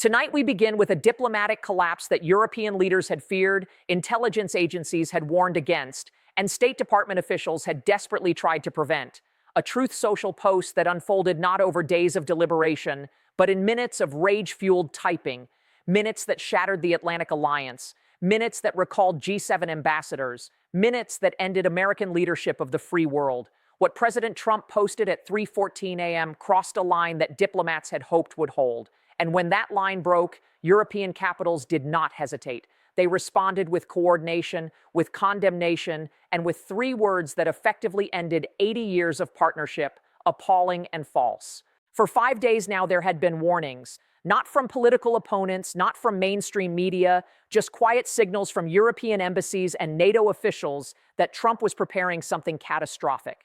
Tonight, we begin with a diplomatic collapse that European leaders had feared, intelligence agencies had warned against, and State Department officials had desperately tried to prevent. A Truth Social post that unfolded not over days of deliberation, but in minutes of rage-fueled typing, minutes that shattered the Atlantic Alliance, minutes that recalled G7 ambassadors, minutes that ended American leadership of the free world. What President Trump posted at 3:14 a.m. crossed a line that diplomats had hoped would hold. And when that line broke, European capitals did not hesitate. They responded with coordination, with condemnation, and with three words that effectively ended 80 years of partnership: appalling and false. For 5 days now, there had been warnings, not from political opponents, not from mainstream media, just quiet signals from European embassies and NATO officials that Trump was preparing something catastrophic.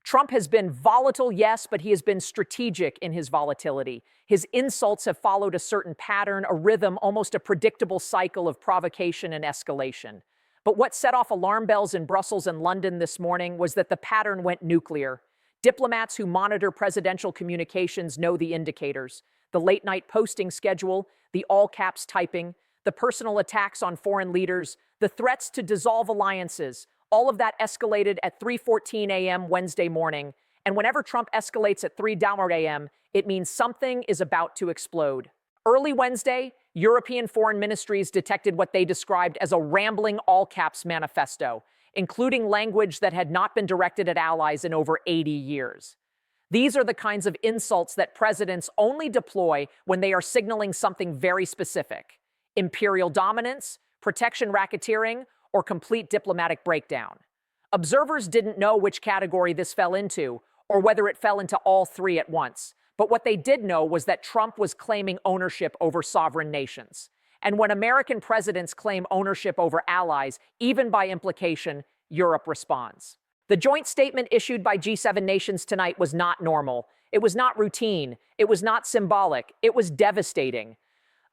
Trump has been volatile, yes, but he has been strategic in his volatility. His insults have followed a certain pattern, a rhythm, almost a predictable cycle of provocation and escalation. But what set off alarm bells in Brussels and London this morning was that the pattern went nuclear. Diplomats who monitor presidential communications know the indicators: the late-night posting schedule, the all-caps typing, the personal attacks on foreign leaders, the threats to dissolve alliances. All of that escalated at 3:14 a.m. Wednesday morning, and whenever Trump escalates at 3 a.m., it means something is about to explode. Early Wednesday, European foreign ministries detected what they described as a rambling all-caps manifesto, including language that had not been directed at allies in over 80 years. These are the kinds of insults that presidents only deploy when they are signaling something very specific: imperial dominance, protection racketeering, or complete diplomatic breakdown. Observers didn't know which category this fell into, or whether it fell into all three at once. But what they did know was that Trump was claiming ownership over sovereign nations. And when American presidents claim ownership over allies, even by implication, Europe responds. The joint statement issued by G7 nations tonight was not normal. It was not routine. It was not symbolic. It was devastating.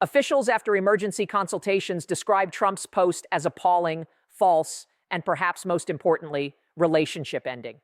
Officials, after emergency consultations, described Trump's post as appalling, false, and perhaps most importantly, relationship ending.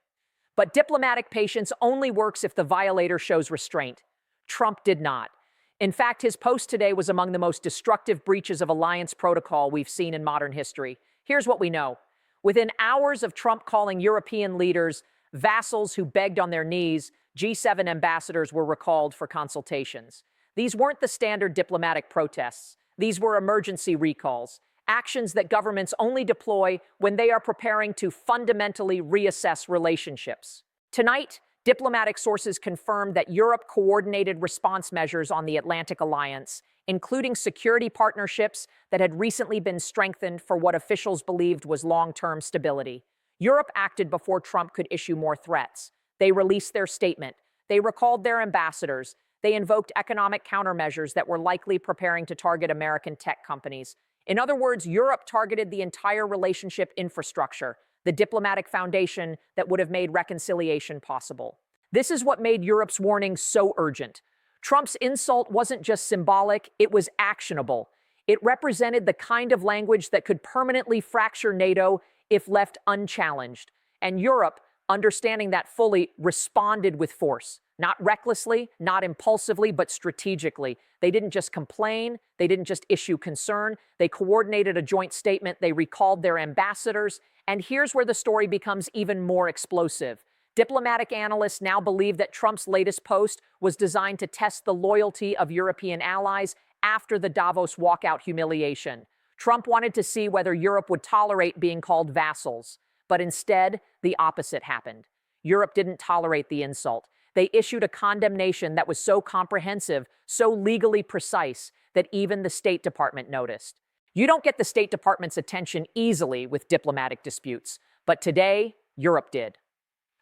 But diplomatic patience only works if the violator shows restraint. Trump did not. In fact, his post today was among the most destructive breaches of alliance protocol we've seen in modern history. Here's what we know. Within hours of Trump calling European leaders vassals who begged on their knees, G7 ambassadors were recalled for consultations. These weren't the standard diplomatic protests. These were emergency recalls, actions that governments only deploy when they are preparing to fundamentally reassess relationships. Tonight, diplomatic sources confirmed that Europe coordinated response measures on the Atlantic Alliance, including security partnerships that had recently been strengthened for what officials believed was long-term stability. Europe acted before Trump could issue more threats. They released their statement. They recalled their ambassadors. They invoked economic countermeasures that were likely preparing to target American tech companies. In other words, Europe targeted the entire relationship infrastructure, the diplomatic foundation that would have made reconciliation possible. This is what made Europe's warning so urgent. Trump's insult wasn't just symbolic, it was actionable. It represented the kind of language that could permanently fracture NATO if left unchallenged. And Europe, understanding that fully, responded with force. Not recklessly, not impulsively, but strategically. They didn't just complain. They didn't just issue concern. They coordinated a joint statement. They recalled their ambassadors. And here's where the story becomes even more explosive. Diplomatic analysts now believe that Trump's latest post was designed to test the loyalty of European allies after the Davos walkout humiliation. Trump wanted to see whether Europe would tolerate being called vassals. But instead, the opposite happened. Europe didn't tolerate the insult. They issued a condemnation that was so comprehensive, so legally precise, that even the State Department noticed. You don't get the State Department's attention easily with diplomatic disputes, but today, Europe did.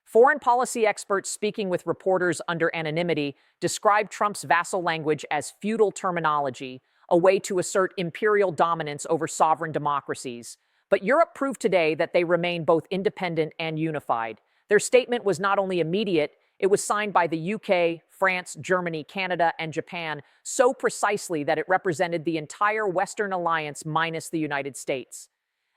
Foreign policy experts speaking with reporters under anonymity described Trump's vassal language as feudal terminology, a way to assert imperial dominance over sovereign democracies. But Europe proved today that they remain both independent and unified. Their statement was not only immediate, it was signed by the UK, France, Germany, Canada, and Japan so precisely that it represented the entire Western alliance minus the United States.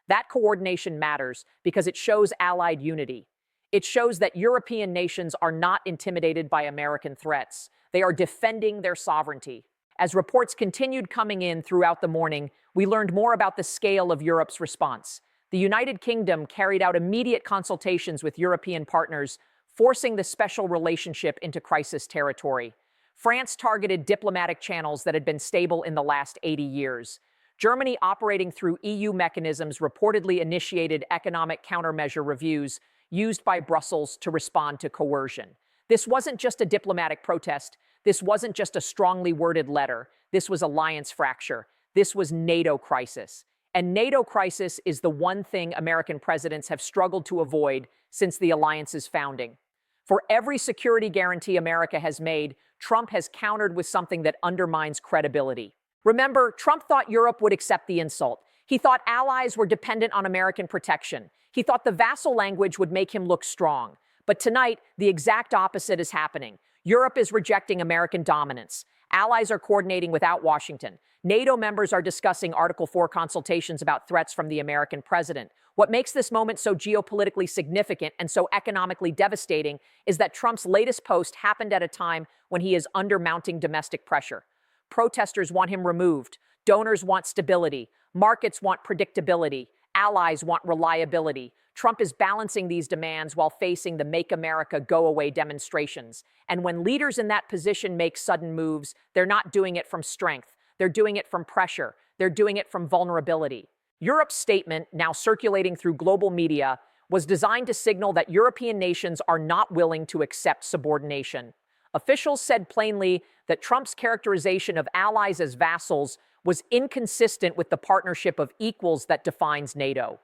That coordination matters because it shows allied unity. It shows that European nations are not intimidated by American threats. They are defending their sovereignty. As reports continued coming in throughout the morning, we learned more about the scale of Europe's response. The United Kingdom carried out immediate consultations with European partners, forcing the special relationship into crisis territory. France targeted diplomatic channels that had been stable in the last 80 years. Germany, operating through EU mechanisms, reportedly initiated economic countermeasure reviews used by Brussels to respond to coercion. This wasn't just a diplomatic protest. This wasn't just a strongly worded letter. This was alliance fracture. This was NATO crisis. And NATO crisis is the one thing American presidents have struggled to avoid since the alliance's founding. For every security guarantee America has made, Trump has countered with something that undermines credibility. Remember, Trump thought Europe would accept the insult. He thought allies were dependent on American protection. He thought the vassal language would make him look strong. But tonight, the exact opposite is happening. Europe is rejecting American dominance. Allies are coordinating without Washington. NATO members are discussing Article 4 consultations about threats from the American president. What makes this moment so geopolitically significant and so economically devastating is that Trump's latest post happened at a time when he is under mounting domestic pressure. Protesters want him removed. Donors want stability. Markets want predictability. Allies want reliability. Trump is balancing these demands while facing the Make America Go Away demonstrations. And when leaders in that position make sudden moves, they're not doing it from strength. They're doing it from pressure. They're doing it from vulnerability. Europe's statement, now circulating through global media, was designed to signal that European nations are not willing to accept subordination. Officials said plainly that Trump's characterization of allies as vassals was inconsistent with the partnership of equals that defines NATO.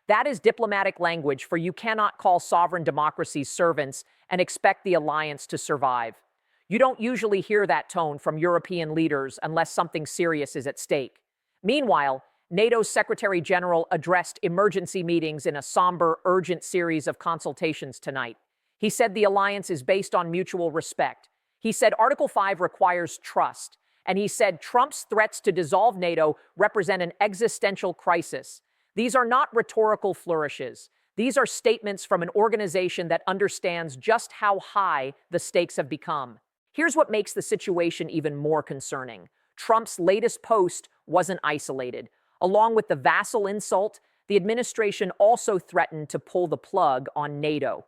That is diplomatic language, for you cannot call sovereign democracies servants and expect the alliance to survive. You don't usually hear that tone from European leaders unless something serious is at stake. Meanwhile, NATO's Secretary General addressed emergency meetings in a somber, urgent series of consultations tonight. He said the alliance is based on mutual respect. He said Article 5 requires trust. And he said Trump's threats to dissolve NATO represent an existential crisis. These are not rhetorical flourishes. These are statements from an organization that understands just how high the stakes have become. Here's what makes the situation even more concerning. Trump's latest post wasn't isolated. Along with the vassal insult, the administration also threatened to pull the plug on NATO.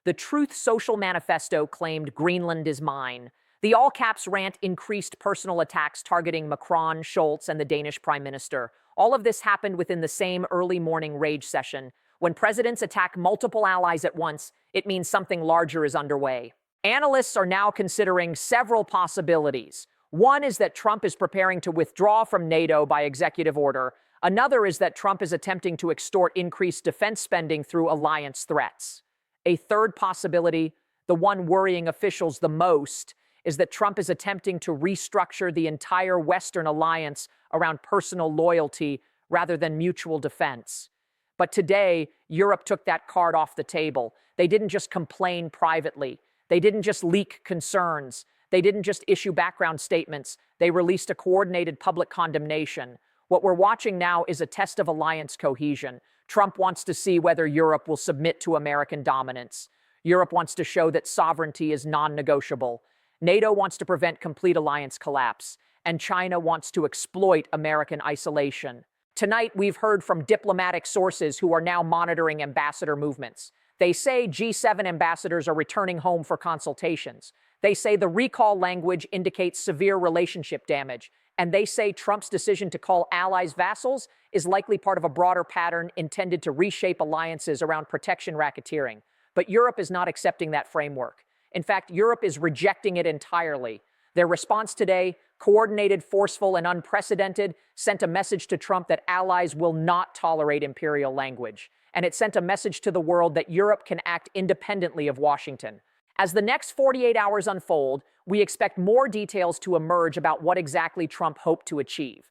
The Truth Social manifesto claimed Greenland is mine. The all-caps rant increased personal attacks targeting Macron, Scholz, and the Danish Prime Minister. All of this happened within the same early morning rage session. When presidents attack multiple allies at once, it means something larger is underway. Analysts are now considering several possibilities. One is that Trump is preparing to withdraw from NATO by executive order. Another is that Trump is attempting to extort increased defense spending through alliance threats. A third possibility, the one worrying officials the most, is that Trump is attempting to restructure the entire Western alliance around personal loyalty rather than mutual defense. But today, Europe took that card off the table. They didn't just complain privately. They didn't just leak concerns. They didn't just issue background statements. They released a coordinated public condemnation. What we're watching now is a test of alliance cohesion. Trump wants to see whether Europe will submit to American dominance. Europe wants to show that sovereignty is non-negotiable. NATO wants to prevent complete alliance collapse. And China wants to exploit American isolation. Tonight, we've heard from diplomatic sources who are now monitoring ambassador movements. They say G7 ambassadors are returning home for consultations. They say the recall language indicates severe relationship damage. And they say Trump's decision to call allies vassals is likely part of a broader pattern intended to reshape alliances around protection racketeering. But Europe is not accepting that framework. In fact, Europe is rejecting it entirely. Their response today, coordinated, forceful, and unprecedented, sent a message to Trump that allies will not tolerate imperial language. And it sent a message to the world that Europe can act independently of Washington. As the next 48 hours unfold, we expect more details to emerge about what exactly Trump hoped to achieve.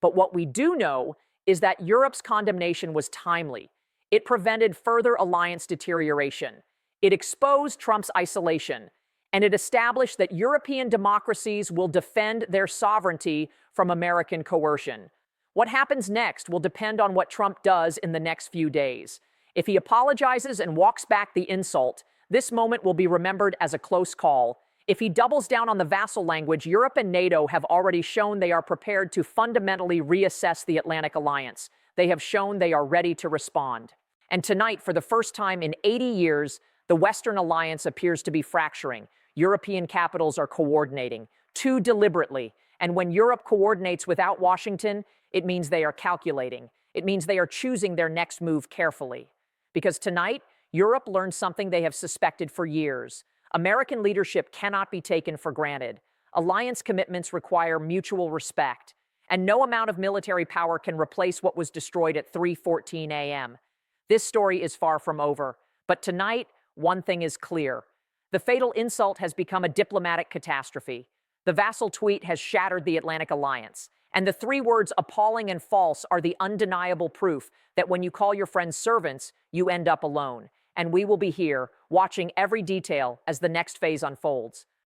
But what we do know is that Europe's condemnation was timely. It prevented further alliance deterioration. It exposed Trump's isolation. And it established that European democracies will defend their sovereignty from American coercion. What happens next will depend on what Trump does in the next few days. If he apologizes and walks back the insult, this moment will be remembered as a close call. If he doubles down on the vassal language, Europe and NATO have already shown they are prepared to fundamentally reassess the Atlantic Alliance. They have shown they are ready to respond. And tonight, for the first time in 80 years, the Western Alliance appears to be fracturing. European capitals are coordinating, too deliberately. And when Europe coordinates without Washington, it means they are calculating. It means they are choosing their next move carefully. Because tonight, Europe learned something they have suspected for years. American leadership cannot be taken for granted. Alliance commitments require mutual respect, and no amount of military power can replace what was destroyed at 3:14 a.m. This story is far from over, but tonight, one thing is clear. The fatal insult has become a diplomatic catastrophe. The vassal tweet has shattered the Atlantic Alliance, and the three words appalling and false are the undeniable proof that when you call your friends servants, you end up alone. And we will be here, watching every detail as the next phase unfolds.